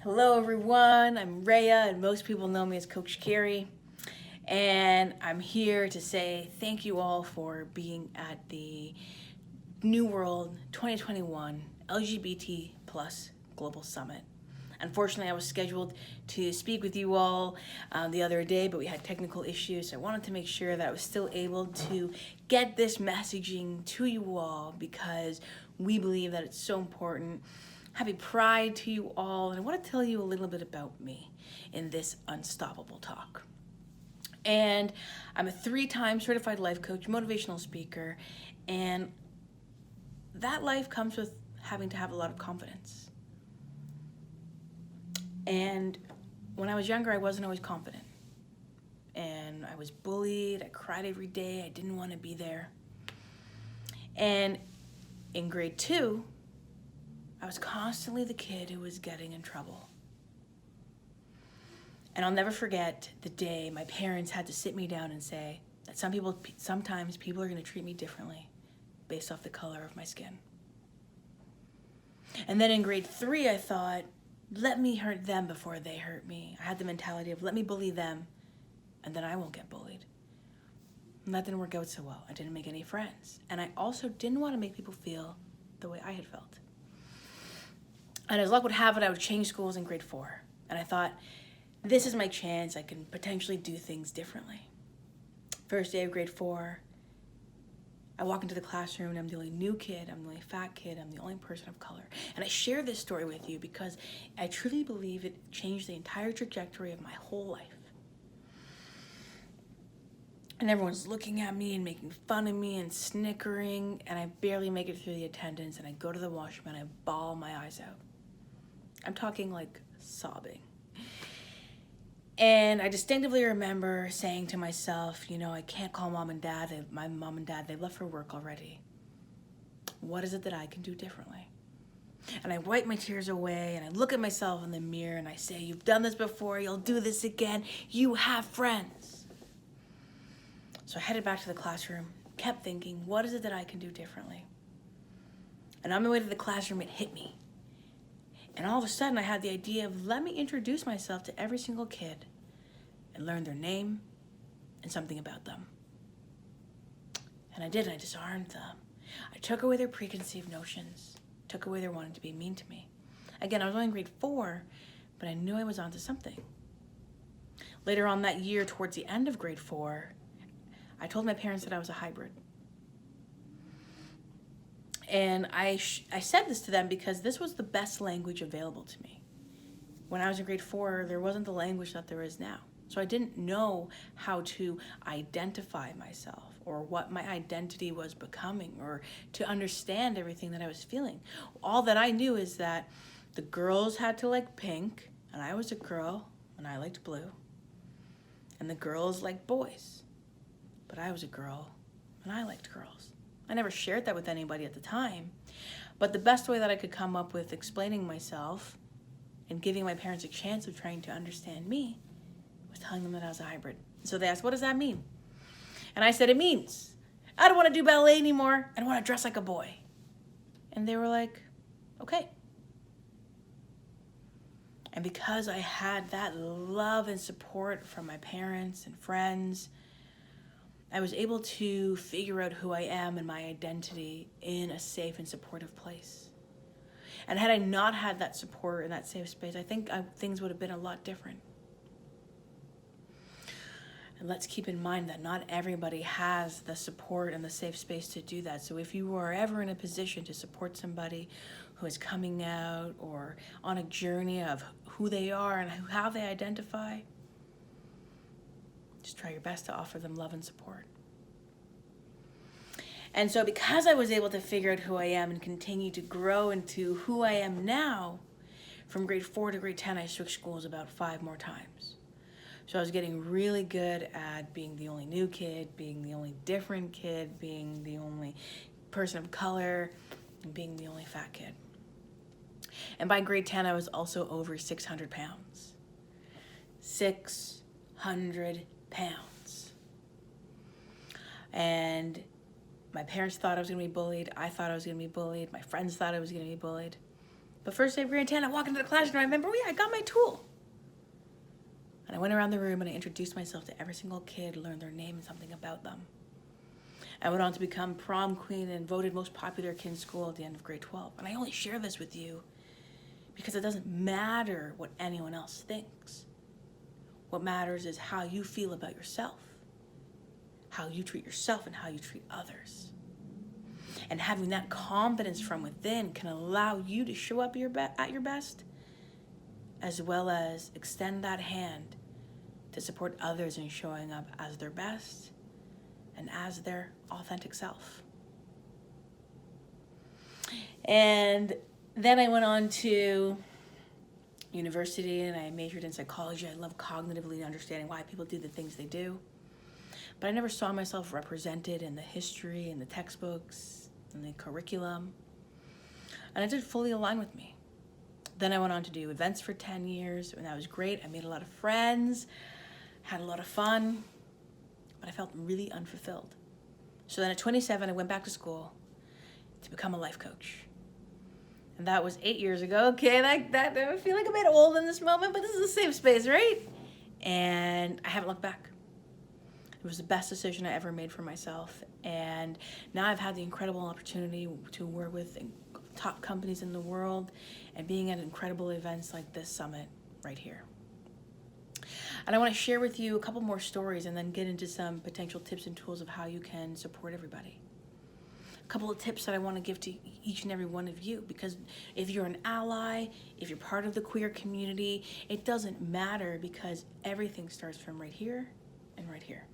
Hello everyone, I'm Raia and most people know me as Coach Carey. And I'm here to say thank you all for being at the New World 2021 LGBT plus Global Summit. Unfortunately, I was scheduled to speak with you all the other day, but we had technical issues. So I wanted to make sure that I was still able to get this messaging to you all because we believe that it's so important. Happy Pride to you all, and I want to tell you a little bit about me in this unstoppable talk. And I'm a 3-time certified life coach, motivational speaker, and that life comes with having to have a lot of confidence. And when I was younger, I wasn't always confident. And I was bullied, I cried every day, I didn't want to be there. And in grade 2, I was constantly the kid who was getting in trouble. And I'll never forget the day my parents had to sit me down and say that sometimes people are going to treat me differently based off the color of my skin. And then in grade 3, I thought, let me hurt them before they hurt me. I had the mentality of let me bully them and then I won't get bullied. And that didn't work out so well. I didn't make any friends. And I also didn't want to make people feel the way I had felt. And as luck would have it, I would change schools in grade 4. And I thought, this is my chance. I can potentially do things differently. First day of grade 4, I walk into the classroom and I'm the only new kid, I'm the only fat kid, I'm the only person of color. And I share this story with you because I truly believe it changed the entire trajectory of my whole life. And everyone's looking at me and making fun of me and snickering, and I barely make it through the attendance, and I go to the washroom and I bawl my eyes out. I'm talking like sobbing. And I distinctively remember saying to myself, I can't call mom and dad. My mom and dad, they left for work already. What is it that I can do differently? And I wipe my tears away and I look at myself in the mirror and I say, you've done this before, you'll do this again. You have friends. So I headed back to the classroom, kept thinking, what is it that I can do differently? And on my way to the classroom, it hit me. And all of a sudden, I had the idea of let me introduce myself to every single kid and learn their name and something about them. And I did, I disarmed them. I took away their preconceived notions, took away their wanting to be mean to me. Again, I was only in grade 4, but I knew I was onto something. Later on that year, towards the end of grade 4, I told my parents that I was a hybrid. And I said this to them because this was the best language available to me. When I was in grade 4, there wasn't the language that there is now. So I didn't know how to identify myself or what my identity was becoming or to understand everything that I was feeling. All that I knew is that the girls had to like pink, and I was a girl, and I liked blue. And the girls liked boys, but I was a girl, and I liked girls. I never shared that with anybody at the time, but the best way that I could come up with explaining myself and giving my parents a chance of trying to understand me was telling them that I was a hybrid. So they asked, what does that mean? And I said, it means I don't want to do ballet anymore. I don't want to dress like a boy. And they were like, okay. And because I had that love and support from my parents and friends, I was able to figure out who I am and my identity in a safe and supportive place. And had I not had that support in that safe space, I think things would have been a lot different. And let's keep in mind that not everybody has the support and the safe space to do that. So if you are ever in a position to support somebody who is coming out or on a journey of who they are and how they identify, just try your best to offer them love and support. And so because I was able to figure out who I am and continue to grow into who I am now, from grade 4 to grade 10, I switched schools about 5 more times. So I was getting really good at being the only new kid, being the only different kid, being the only person of color, and being the only fat kid. And by grade 10, I was also over 600 pounds. 600 pounds. And my parents thought I was going to be bullied. I thought I was going to be bullied. My friends thought I was going to be bullied. But first day of grade 10, I walk into the classroom and I remember, oh yeah, I got my tool. And I went around the room and I introduced myself to every single kid, learned their name and something about them. I went on to become prom queen and voted most popular kid in school at the end of grade 12. And I only share this with you because it doesn't matter what anyone else thinks. What matters is how you feel about yourself, how you treat yourself and how you treat others. And having that confidence from within can allow you to show up at your best, as well as extend that hand to support others in showing up as their best and as their authentic self. And then I went on to university and I majored in psychology. I love cognitively understanding why people do the things they do. But I never saw myself represented in the history and the textbooks and the curriculum. And it didn't fully align with me. Then I went on to do events for 10 years, and that was great. I made a lot of friends, had a lot of fun, but I felt really unfulfilled. So then at 27, I went back to school to become a life coach. And that was 8 years ago. Okay, that I feel like a bit old in this moment, but this is a safe space, right? And I haven't looked back. It was the best decision I ever made for myself. And now I've had the incredible opportunity to work with top companies in the world and being at incredible events like this summit right here. And I want to share with you a couple more stories and then get into some potential tips and tools of how you can support everybody. A couple of tips that I want to give to each and every one of you, because if you're an ally, if you're part of the queer community, it doesn't matter because everything starts from right here and right here.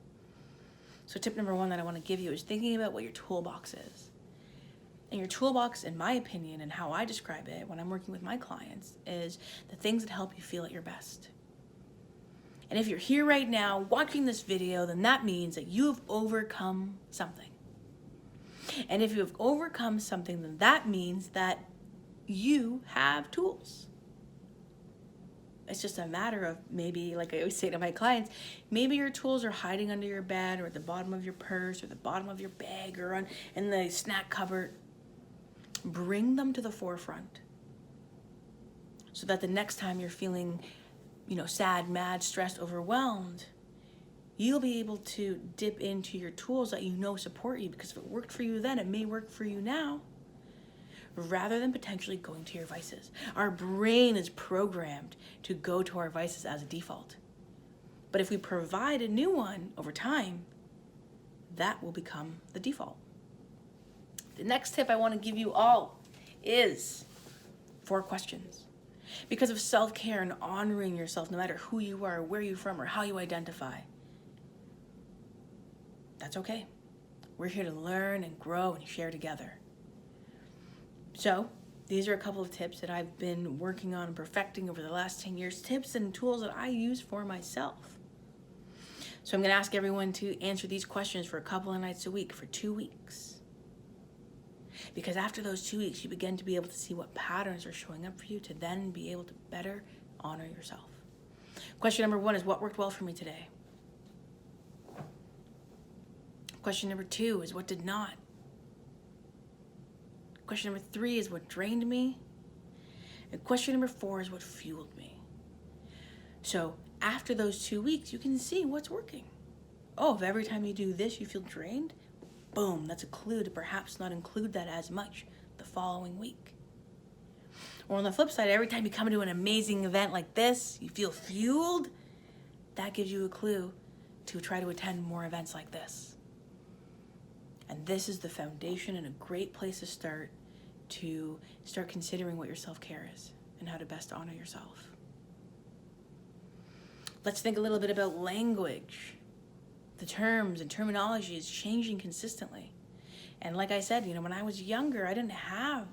So tip number one that I want to give you is thinking about what your toolbox is. And your toolbox, in my opinion, and how I describe it when I'm working with my clients, is the things that help you feel at your best. And if you're here right now watching this video, then that means that you've overcome something. And if you've overcome something, then that means that you have tools. It's just a matter of maybe, like I always say to my clients, maybe your tools are hiding under your bed or at the bottom of your purse or the bottom of your bag or in the snack cupboard. Bring them to the forefront so that the next time you're feeling, sad, mad, stressed, overwhelmed, you'll be able to dip into your tools that support you, because if it worked for you then, it may work for you now, rather than potentially going to your vices. Our brain is programmed to go to our vices as a default. But if we provide a new one over time, that will become the default. The next tip I want to give you all is 4 questions. Because of self-care and honoring yourself, no matter who you are, where you're from, or how you identify, that's okay. We're here to learn and grow and share together. So these are a couple of tips that I've been working on and perfecting over the last 10 years, tips and tools that I use for myself. So I'm going to ask everyone to answer these questions for a couple of nights a week for 2 weeks. Because after those 2 weeks, you begin to be able to see what patterns are showing up for you to then be able to better honor yourself. Question number 1 is, what worked well for me today? Question number 2 is, what did not? Question number 3 is, what drained me? And question number 4 is, what fueled me? So after those 2 weeks, you can see what's working. Oh, if every time you do this, you feel drained, boom, that's a clue to perhaps not include that as much the following week. Or on the flip side, every time you come to an amazing event like this, you feel fueled, that gives you a clue to try to attend more events like this. And this is the foundation and a great place to start considering what your self-care is and how to best honor yourself. Let's think a little bit about language. The terms and terminology is changing consistently. And like I said, when I was younger, I didn't have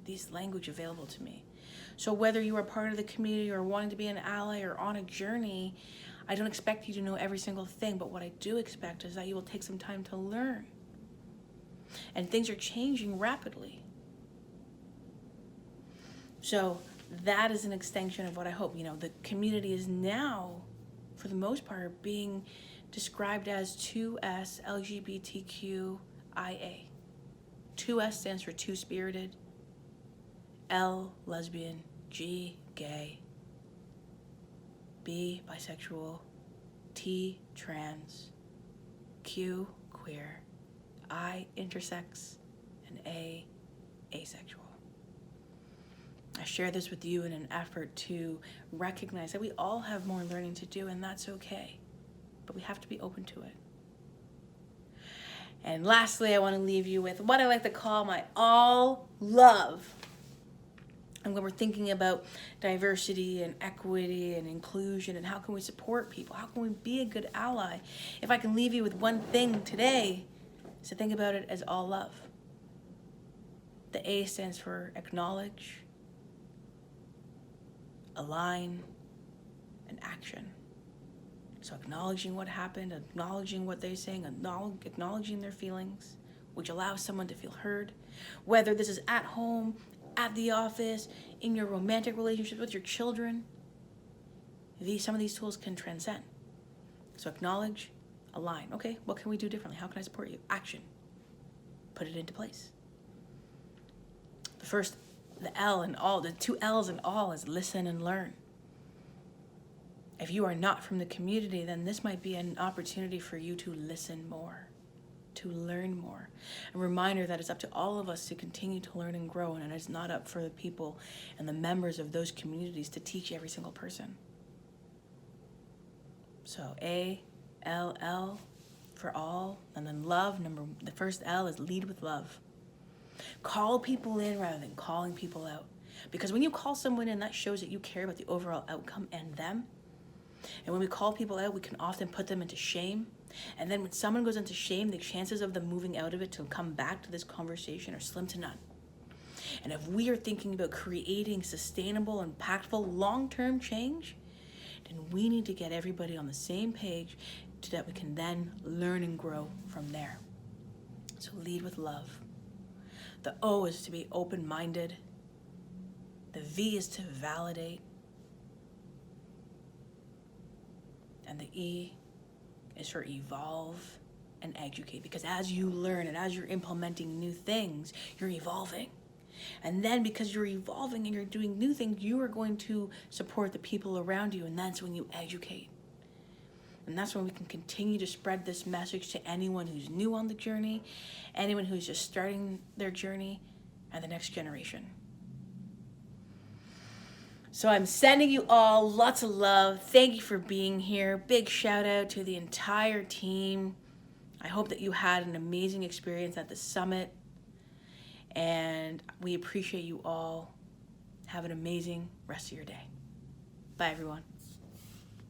this language available to me. So whether you are part of the community or wanting to be an ally or on a journey, I don't expect you to know every single thing, but what I do expect is that you will take some time to learn. And things are changing rapidly. So that is an extension of what I hope. The community is now, for the most part, being described as 2S LGBTQIA. 2S stands for two-spirited. L, lesbian, G, gay, B, bisexual, T, trans, Q, queer, I, intersex, and A, asexual. I share this with you in an effort to recognize that we all have more learning to do, and that's okay, but we have to be open to it. And lastly, I want to leave you with what I like to call my all love. And when we're thinking about diversity and equity and inclusion and how can we support people, how can we be a good ally, if I can leave you with one thing today, is to think about it as all love. The A stands for acknowledge, align, and action. So acknowledging what happened, acknowledging what they're saying, acknowledging their feelings, which allows someone to feel heard, whether this is at home, at the office, in your romantic relationships with your children. Some of these tools can transcend. So acknowledge, align. Okay, what can we do differently? How can I support you? Action. Put it into place. The L in all, the two L's in all is listen and learn. If you are not from the community, then this might be an opportunity for you to listen more, to learn more. A reminder that it's up to all of us to continue to learn and grow, and it's not up for the people and the members of those communities to teach every single person. So A, L, L for all, and then love. The first L is lead with love. Call people in rather than calling people out. Because when you call someone in, that shows that you care about the overall outcome and them. And when we call people out, we can often put them into shame. And then when someone goes into shame, the chances of them moving out of it to come back to this conversation are slim to none. And if we are thinking about creating sustainable, impactful, long-term change, then we need to get everybody on the same page so that we can then learn and grow from there. So lead with love. The O is to be open-minded. The V is to validate. And the E is for evolve and educate. Because as you learn and as you're implementing new things, you're evolving. And then because you're evolving and you're doing new things, you are going to support the people around you. And that's when you educate. And that's when we can continue to spread this message to anyone who's new on the journey, anyone who's just starting their journey, and the next generation. So I'm sending you all lots of love. Thank you for being here. Big shout out to the entire team. I hope that you had an amazing experience at the summit. And we appreciate you all. Have an amazing rest of your day. Bye, everyone.